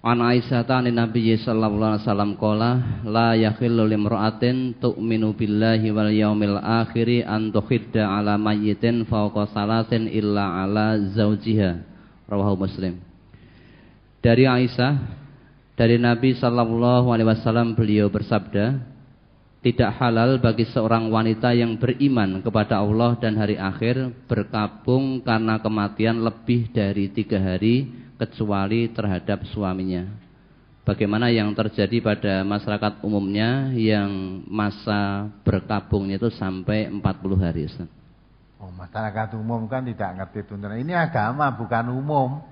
An Aisyah an Nabi sallallahu alaihi wasallam qala la yakhillu limra'atin tu'minu billahi wal yaumil akhir an tukhidda ala mayyitin fawqa salasin illa ala zaujiha. Rawahu Muslim. Dari Aisyah, dari Nabi sallallahu alaihi wasallam beliau bersabda, tidak halal bagi seorang wanita yang beriman kepada Allah dan hari akhir berkabung karena kematian lebih dari 3 hari kecuali terhadap suaminya. Bagaimana yang terjadi pada masyarakat umumnya yang masa berkabungnya itu sampai 40 hari. Ustaz. Oh, masyarakat umum kan tidak ngerti tuntunan. Ini agama bukan umum.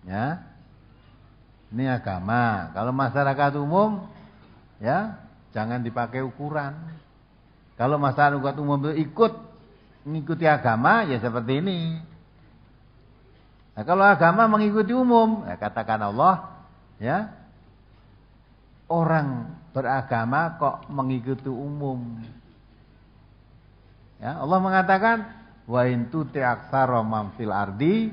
Ya. Ini agama. Kalau masyarakat umum ya, jangan dipakai ukuran. Kalau masyarakat umum itu mengikuti agama ya seperti ini. Nah, kalau agama mengikuti umum, ya katakan Allah, ya orang beragama kok mengikuti umum. Ya, Allah mengatakan, wa in tuti aktsara man fil ardi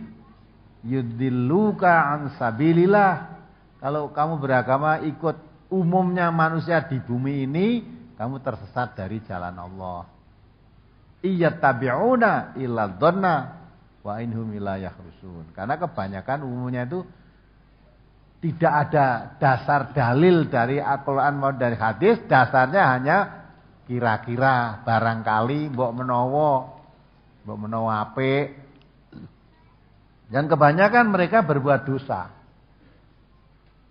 yudilluka an sabilillah. Kalau kamu beragama ikut umumnya manusia di bumi ini, kamu tersesat dari jalan Allah. Iyattabi'una illa dhanna wa inhum illa yakhrusun. Karena kebanyakan umumnya itu tidak ada dasar dalil dari Al-Qur'an maupun dari hadis, dasarnya hanya kira-kira, barangkali, mbok menawa apik. Dan kebanyakan mereka berbuat dosa.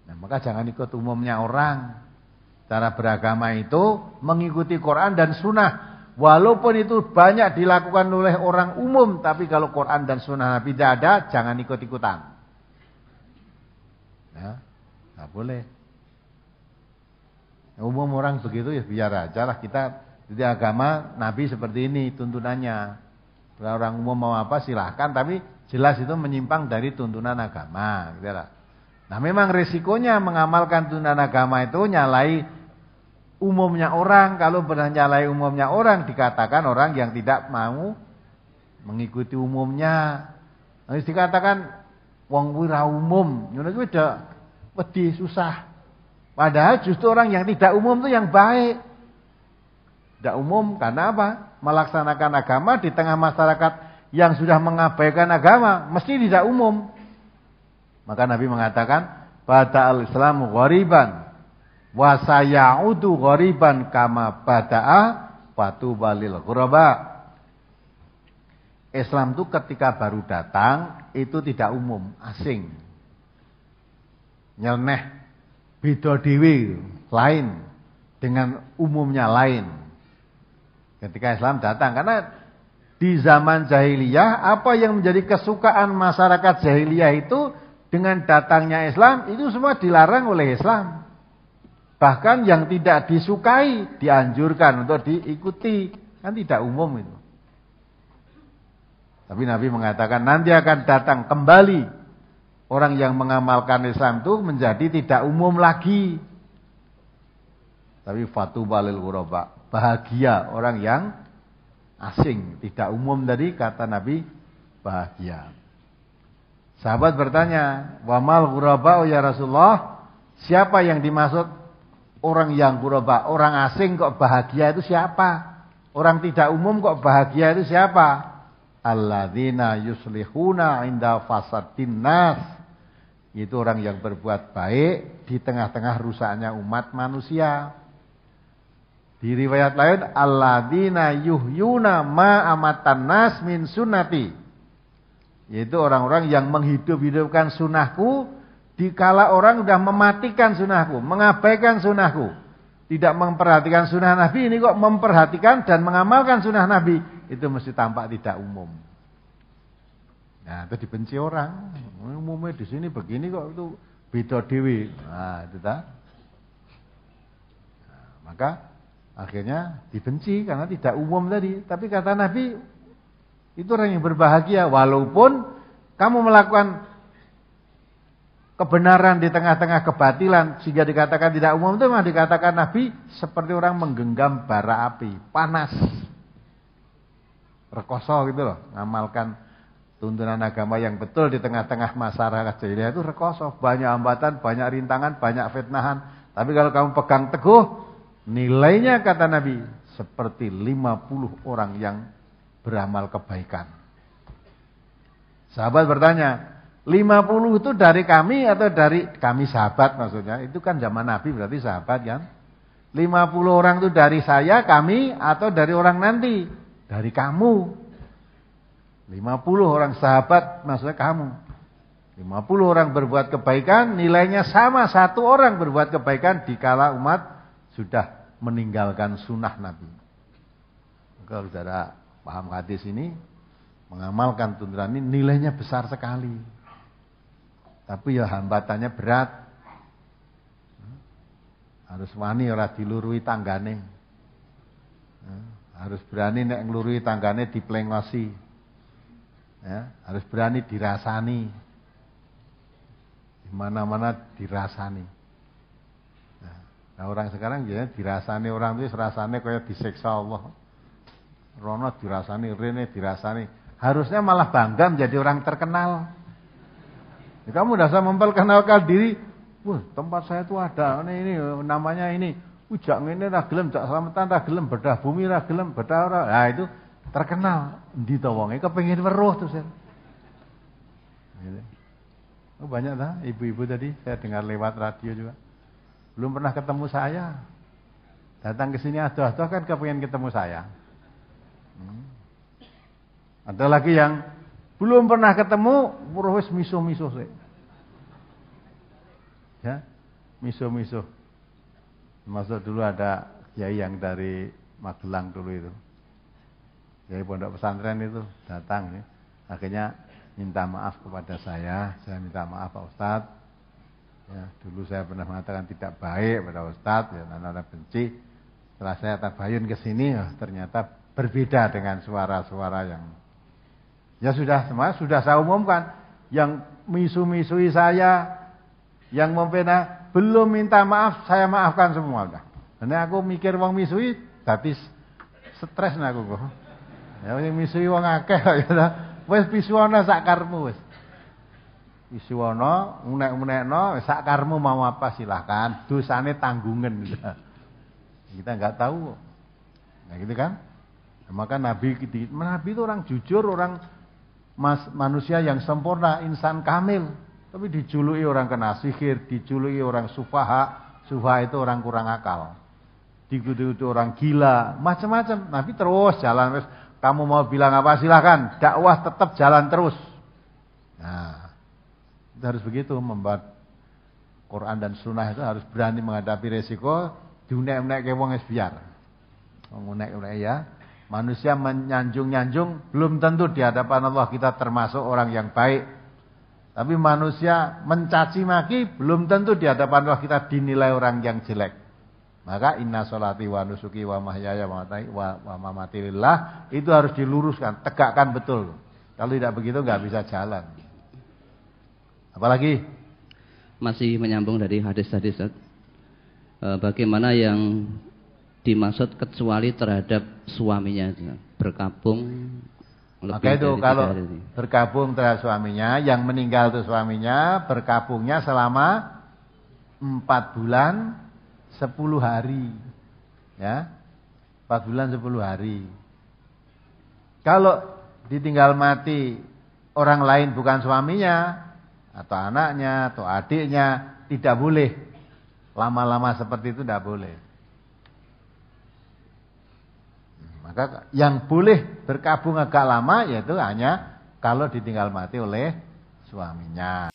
Nah, maka jangan ikut umumnya orang. Cara beragama itu mengikuti Quran dan Sunnah. Walaupun itu banyak dilakukan oleh orang umum, tapi kalau Quran dan Sunnah Nabi tidak ada, jangan ikut-ikutan. Ya, nggak boleh. Umum orang begitu ya biar aja lah, kita di agama Nabi seperti ini tuntunannya. Kalau orang umum mau apa silahkan, tapi jelas itu menyimpang dari tuntunan agama. Gitu lah. Nah memang risikonya mengamalkan tuntunan agama itu nyalai umumnya orang. Kalau benar nyalai umumnya orang, dikatakan orang yang tidak mau mengikuti umumnya. Harus dikatakan wong wira umum, ngono kuwi wedi susah. Padahal justru orang yang tidak umum itu yang baik. Tidak umum karena apa? Melaksanakan agama di tengah masyarakat yang sudah mengabaikan agama, mesti tidak umum. Maka Nabi mengatakan, "Bada'al Islamu ghariban wa sayaudu ghariban kama bada'a fatubalil ghuraba." Islam itu ketika baru datang itu tidak umum, asing. Nyeleneh, beda dhewe, lain dengan umumnya lain. Ketika Islam datang, karena di zaman jahiliyah apa yang menjadi kesukaan masyarakat jahiliyah itu dengan datangnya Islam itu semua dilarang oleh Islam. Bahkan yang tidak disukai dianjurkan untuk diikuti, kan tidak umum itu. Tapi Nabi mengatakan nanti akan datang kembali orang yang mengamalkan Islam itu menjadi tidak umum lagi. Tapi fatubalil ghuraba, bahagia orang yang asing, tidak umum tadi kata Nabi bahagia. Sahabat bertanya, "Wa mal ghuraba ya Rasulullah?" Siapa yang dimaksud orang yang ghuraba? Orang asing kok bahagia itu siapa? Orang tidak umum kok bahagia itu siapa? Alladzina yuslihuna inda fasadin nas. Itu orang yang berbuat baik di tengah-tengah rusaknya umat manusia. Di riwayat lain, alladzina yuhyuna ma amatan nas min sunnati. Yaitu orang-orang yang menghidup-hidupkan sunnahku dikala orang sudah mematikan sunnahku, mengabaikan sunnahku. Tidak memperhatikan sunnah Nabi, ini kok memperhatikan dan mengamalkan sunnah Nabi. Itu mesti tampak tidak umum. Nah, itu dibenci orang. Umumnya di sini begini kok itu beda dewi. Nah, itu tak. Nah, maka akhirnya dibenci karena tidak umum tadi. Tapi kata Nabi, itu orang yang berbahagia. Walaupun kamu melakukan kebenaran di tengah-tengah kebatilan sehingga dikatakan tidak umum, itu memang dikatakan Nabi seperti orang menggenggam bara api, panas. Rekoso gitu loh, ngamalkan tuntunan agama yang betul di tengah-tengah masyarakat jahiliyah itu rekoso, banyak hambatan, banyak rintangan, banyak fitnahan. Tapi kalau kamu pegang teguh, nilainya kata Nabi seperti 50 orang yang beramal kebaikan. Sahabat bertanya, 50 itu dari kami atau dari kami sahabat maksudnya? Itu kan zaman Nabi berarti sahabat kan? 50 orang itu dari saya, kami atau dari orang nanti? Dari kamu. 50 orang sahabat maksudnya kamu. 50 orang berbuat kebaikan, nilainya sama 1 orang berbuat kebaikan dikala umat sudah meninggalkan sunnah Nabi. Kalau saudara paham hadis ini, mengamalkan tuntunan ini nilainya besar sekali. Tapi ya hambatannya berat. Harus wani ora dilurui tanggane. Harus berani nek nglurui tanggane diplengosi. Ya, harus berani dirasani. Di mana-mana dirasani. Nah, orang sekarang ya dirasani orang itu rasane kayak disiksa Allah. Rono dirasani, rene dirasani. Harusnya malah bangga menjadi orang terkenal. Ya, kamu udah bisa memperkenalkan diri. Wah, tempat saya itu ada ini namanya ini. Ujak ngene ra gelem, jak slametan ra gelem, bedah bumi ra gelem, bedah ora. Nah, itu terkenal. Endi to wonge kepengin weruh terus. Gitu. Oh, banyak dah ibu-ibu tadi saya dengar lewat radio juga. Belum pernah ketemu saya. Datang ke sini aduh-aduh kan kepengin ketemu saya. Ada lagi yang belum pernah ketemu, wis misuh-misuh sih. Ya, misuh-misuh. Masuk dulu ada kiai yang dari Magelang dulu itu. Kiai pondok pesantren itu datang ya. Akhirnya minta maaf kepada saya minta maaf Pak Ustadz. Ya, dulu saya pernah mengatakan tidak baik pada Ustadz, ya, anak-anak benci. Setelah saya tabayun ke sini, ternyata berbeda dengan suara-suara yang ya sudah semua sudah saya umumkan. Yang misu-misui saya, yang memfitnah belum minta maaf, saya maafkan semua udah. Karena aku mikir wong misui, tapi stres aku kok. Ya sing misui wong akeh ya. Wis pisuwana sak karepmu wis. Pisuwana unek-unekno sak karepmu mau apa silahkan, dosane tanggungan. Kita enggak tahu. Nah gitu kan? Maka Nabi itu orang jujur, orang manusia yang sempurna, insan kamil. Tapi dijuluki orang kena sihir, dijuluki orang sufaha. Sufaha itu orang kurang akal. Dikutu orang gila, macam-macam. Nabi terus jalan. Kamu mau bilang apa silahkan. Dakwah tetap jalan terus. Nah, itu harus begitu. Membuat Quran dan Sunnah itu harus berani menghadapi resiko. Diunek-unek ke wong es biar. Mengunek-unek ya. Manusia menyanjung-nyanjung belum tentu di hadapan Allah kita termasuk orang yang baik. Tapi manusia mencaci maki belum tentu di hadapan Allah kita dinilai orang yang jelek. Maka inna sholati wa nusuki wa mahyaya wa mamati lillah itu harus diluruskan, tegakkan betul. Kalau tidak begitu nggak bisa jalan. Apalagi masih menyambung dari hadis-hadis. Bagaimana yang dimaksud kecuali terhadap suaminya berkabung. Maka itu kalau berkabung terhadap suaminya, yang meninggal itu suaminya, berkabungnya selama 4 bulan 10 hari. Ya. 4 bulan 10 hari. Kalau ditinggal mati orang lain bukan suaminya, atau anaknya, atau adiknya, tidak boleh. Lama-lama seperti itu tidak boleh. Maka yang boleh berkabung agak lama yaitu hanya kalau ditinggal mati oleh suaminya.